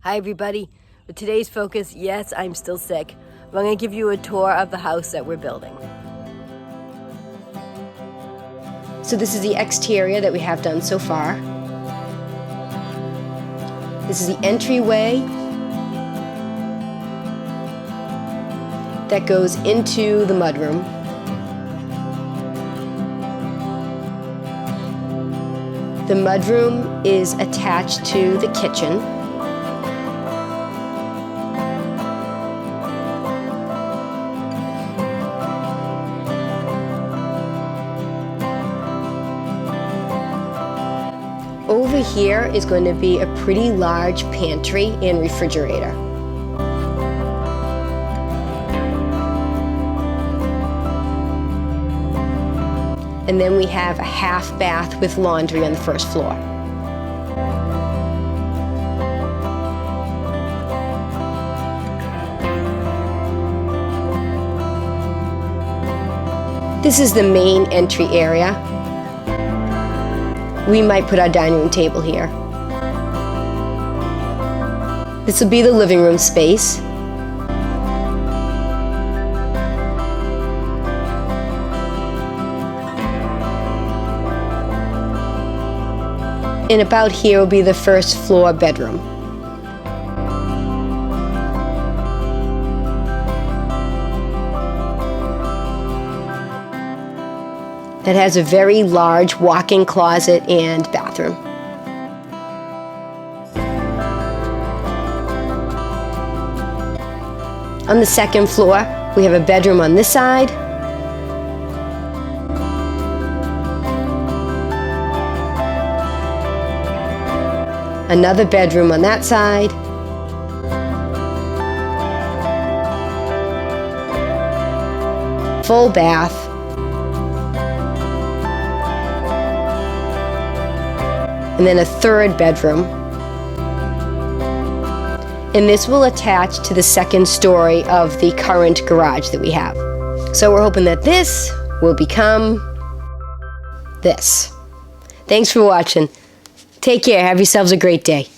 Hi everybody, with today's focus, yes, I'm still sick. I'm going to give you a tour of the house that we're building. So this is the exterior that we have done so far. This is the entryway that goes into the mudroom. The mudroom is attached to the kitchen. Over here is going to be a pretty large pantry and refrigerator. And then we have a half bath with laundry on the first floor. This is the main entry area. We might put our dining room table here. This will be the living room space. And about here will be the first floor bedroom. That has a very large walk-in closet and bathroom. On the second floor, we have a bedroom on this side. Another bedroom on that side. Full bath. And then a third bedroom. And this will attach to the second story of the current garage that we have. So we're hoping that this will become this. Thanks for watching. Take care. Have yourselves a great day.